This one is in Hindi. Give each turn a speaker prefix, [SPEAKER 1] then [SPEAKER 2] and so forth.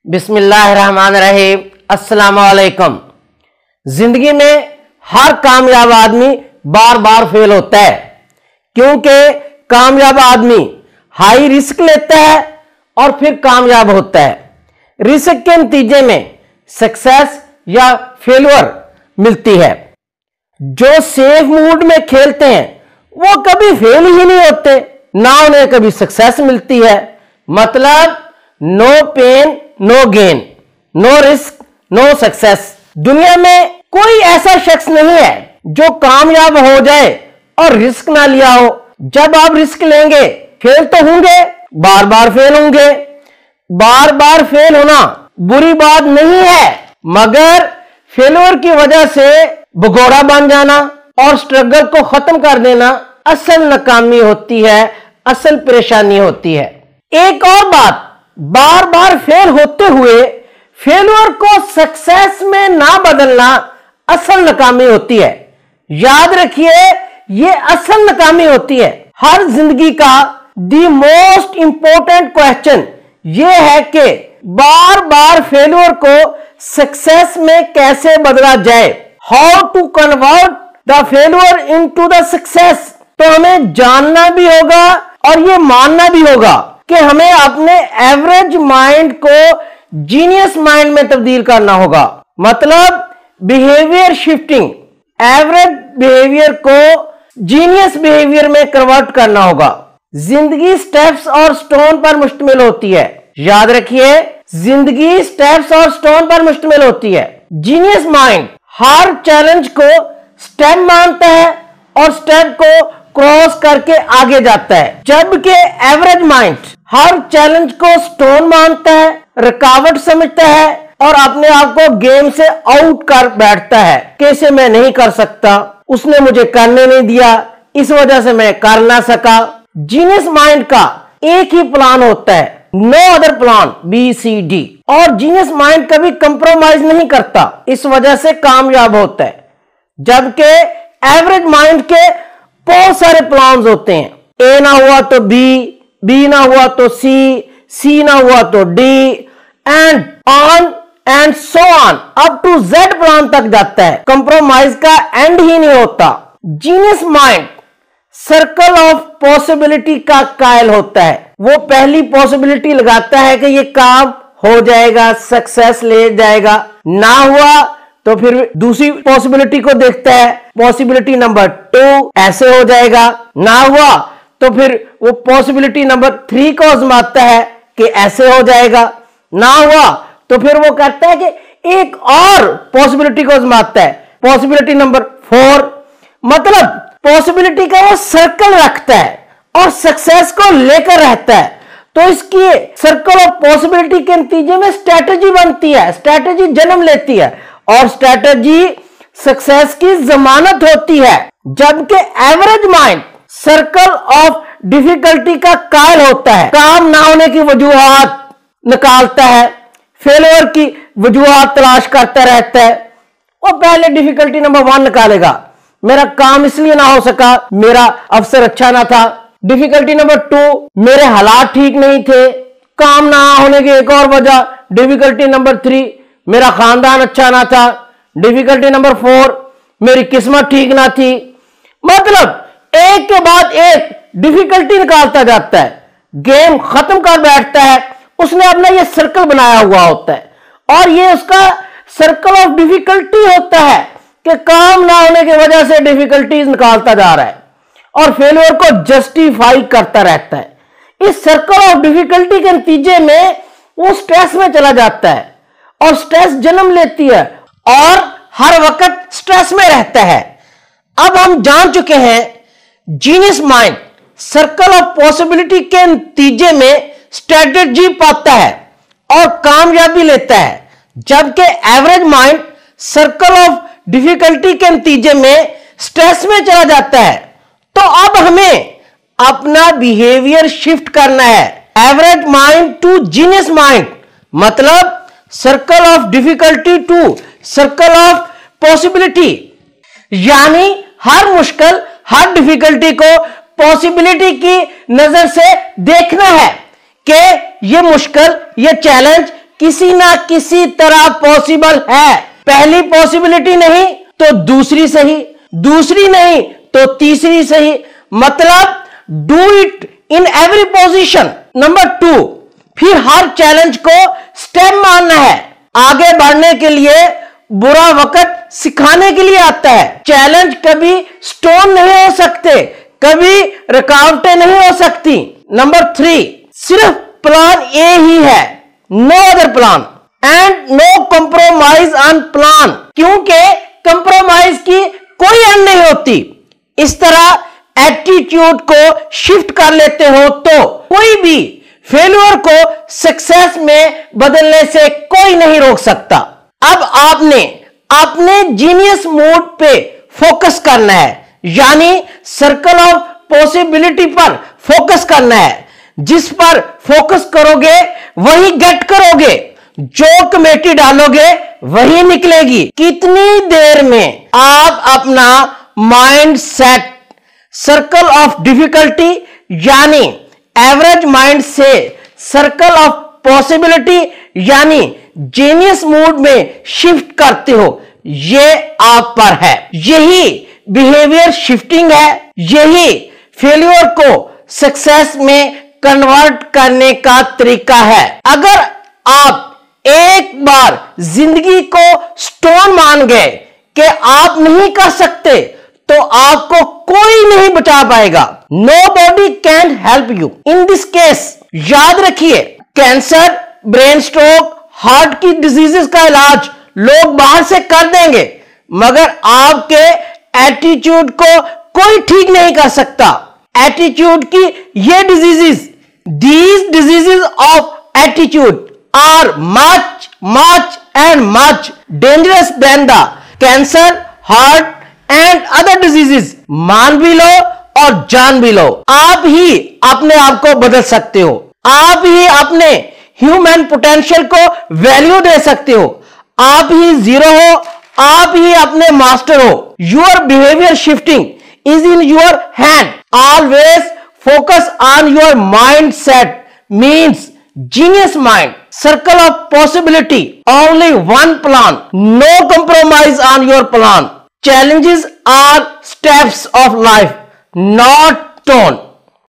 [SPEAKER 1] बिस्मिल्लाहिर्रहमानिर्रहीम। अस्सलाम वालेकुम। जिंदगी में हर कामयाब आदमी बार बार फेल होता है, क्योंकि कामयाब आदमी हाई रिस्क लेता है और फिर कामयाब होता है। रिस्क के नतीजे में सक्सेस या फेलियर मिलती है। जो सेफ मूड में खेलते हैं वो कभी फेल ही नहीं होते, ना उन्हें कभी सक्सेस मिलती है। मतलब no pain no gain, no risk no success. दुनिया में कोई ऐसा शख्स नहीं है जो कामयाब हो जाए और रिस्क ना लिया हो। जब आप रिस्क लेंगे फेल तो होंगे, बार बार फेल होंगे। बार बार फेल होना बुरी बात नहीं है, मगर फेलियर की वजह से भगोड़ा बन जाना और स्ट्रगल को खत्म कर देना असल नाकामी होती है, असल परेशानी होती है। एक और बात, बार बार फेल होते हुए फेलियर को सक्सेस में ना बदलना असल नाकामी होती है। याद रखिए, यह असल नाकामी होती है। हर जिंदगी का दी मोस्ट इंपॉर्टेंट क्वेश्चन यह है कि बार बार फेलियर को सक्सेस में कैसे बदला जाए। How to convert the failure into the success. तो हमें जानना भी होगा और यह मानना भी होगा कि हमें अपने एवरेज माइंड को जीनियस माइंड में तब्दील करना होगा। मतलब बिहेवियर शिफ्टिंग, एवरेज बिहेवियर को जीनियस बिहेवियर में कन्वर्ट करना होगा। जिंदगी स्टेप्स और स्टोन पर मुश्तमिल होती है। याद रखिए, जिंदगी स्टेप्स और स्टोन पर मुश्तमिल होती है। जीनियस माइंड हर चैलेंज को स्टेप मानता है और स्टेप को क्रॉस करके आगे जाता है, जबकि एवरेज माइंड हर चैलेंज को स्टोन मानता है, रुकावट समझता है और अपने आप को गेम से आउट कर बैठता है। कैसे मैं नहीं कर सकता, उसने मुझे करने नहीं दिया, इस वजह से मैं कर ना सका। जीनियस माइंड का एक ही प्लान होता है, नो अदर प्लान, BCD। और जीनियस माइंड कभी कंप्रोमाइज नहीं करता, इस वजह से कामयाब होता है। जबकि एवरेज माइंड के बहुत सारे प्लान्स होते हैं। A ना हुआ तो B ना हुआ तो C ना हुआ तो D, and on and so on up to Z plan तक जाता है। कंप्रोमाइज का एंड ही नहीं होता। Genius mind circle of possibility का कायल होता है। वो पहली पॉसिबिलिटी लगाता है कि ये काम हो जाएगा, सक्सेस ले जाएगा। ना हुआ तो फिर दूसरी पॉसिबिलिटी को देखता है, पॉसिबिलिटी नंबर 2 ऐसे हो जाएगा। ना हुआ तो फिर वो पॉसिबिलिटी नंबर 3 को आजमाता है कि ऐसे हो जाएगा। ना हुआ तो फिर वो कहता है कि एक और पॉसिबिलिटी को आजमाता है, पॉसिबिलिटी नंबर 4। मतलब पॉसिबिलिटी का वो सर्कल रखता है और सक्सेस को लेकर रहता है। तो इसकी सर्कल ऑफ पॉसिबिलिटी के नतीजे में स्ट्रैटेजी बनती है, स्ट्रैटेजी जन्म लेती है और स्ट्रैटेजी सक्सेस की जमानत होती है। जबकि average mind circle of difficulty का कायल होता है, काम ना होने की वजूहात निकालता है, फेलियर की वजूहात तलाश करता रहता है। वो पहले डिफिकल्टी नंबर 1 निकालेगा, मेरा काम इसलिए ना हो सका, मेरा अफसर अच्छा ना था। डिफिकल्टी नंबर 2, मेरे हालात ठीक नहीं थे, काम ना होने की एक और वजह। डिफिकल्टी नंबर 3, मेरा खानदान अच्छा ना था। डिफिकल्टी नंबर 4, मेरी किस्मत ठीक ना थी। मतलब एक के बाद एक डिफिकल्टी निकालता जाता है, गेम खत्म कर बैठता है। उसने अपना ये सर्कल बनाया हुआ होता है और ये उसका सर्कल ऑफ डिफिकल्टी होता है कि काम ना होने की वजह से डिफिकल्टीज निकालता जा रहा है और फेलियर को जस्टिफाई करता रहता है। इस सर्कल ऑफ डिफिकल्टी के नतीजे में वो स्ट्रेस में चला जाता है और स्ट्रेस जन्म लेती है और हर वक्त स्ट्रेस में रहता है। अब हम जान चुके हैं genius mind circle of possibility के नतीजे में स्ट्रेटजी पाता है और कामयाबी लेता है, जबकि average mind circle of difficulty के नतीजे में स्ट्रेस में चला जाता है। तो अब हमें अपना बिहेवियर शिफ्ट करना है, average mind to genius mind. मतलब circle of difficulty to circle of possibility. यानी हर मुश्किल, हर डिफिकल्टी को पॉसिबिलिटी की नजर से देखना है कि ये मुश्किल, ये चैलेंज किसी ना किसी तरह पॉसिबल है। पहली पॉसिबिलिटी नहीं तो दूसरी सही, दूसरी नहीं तो तीसरी सही, मतलब do it in every position. Number 2, फिर हर चैलेंज को स्टेप मानना है। आगे बढ़ने के लिए बुरा वक्त सिखाने के लिए आता है। चैलेंज कभी स्टोन नहीं हो सकते, कभी रुकावटें नहीं हो सकती। नंबर 3, सिर्फ प्लान ए ही है, no other plan and no compromise on plan, क्योंकि कंप्रोमाइज की कोई एंड नहीं होती। इस तरह एटीट्यूड को शिफ्ट कर लेते हो तो कोई भी फेल्योर को सक्सेस में बदलने से कोई नहीं रोक सकता। अब आपने अपने जीनियस मोड पे फोकस करना है, यानी सर्कल ऑफ पॉसिबिलिटी पर फोकस करना है। जिस पर फोकस करोगे वही गेट करोगे, जो कमेटी डालोगे वही निकलेगी। कितनी देर में आप अपना mind set circle of difficulty यानी एवरेज माइंड से सर्कल ऑफ पॉसिबिलिटी यानी जीनियस मूड में शिफ्ट करते हो, ये आप पर है। यही बिहेवियर शिफ्टिंग है, यही फेल्योर को सक्सेस में कन्वर्ट करने का तरीका है। अगर आप एक बार जिंदगी को स्टोन मान गए कि आप नहीं कर सकते, तो आपको कोई नहीं बचा पाएगा। Nobody can help you in this case. याद रखिए, कैंसर, ब्रेन स्ट्रोक, हार्ट की डिजीजेस का इलाज लोग बाहर से कर देंगे, मगर आपके एटीट्यूड को कोई ठीक नहीं कर सकता। एटीट्यूड की ये diseases, these diseases of attitude are much and much dangerous than the cancer, heart and other diseases। मान भी लो और जान भी लो। आप ही अपने आप को बदल सकते हो, आप ही अपने ह्यूमन पोटेंशियल को वैल्यू दे सकते हो। आप ही जीरो हो, आप ही अपने मास्टर हो। Your behaviour shifting is in your hand. Always focus on your mindset means genius mind, circle of possibility, only one plan, no compromise on your plan. Challenges are steps of life, not stone.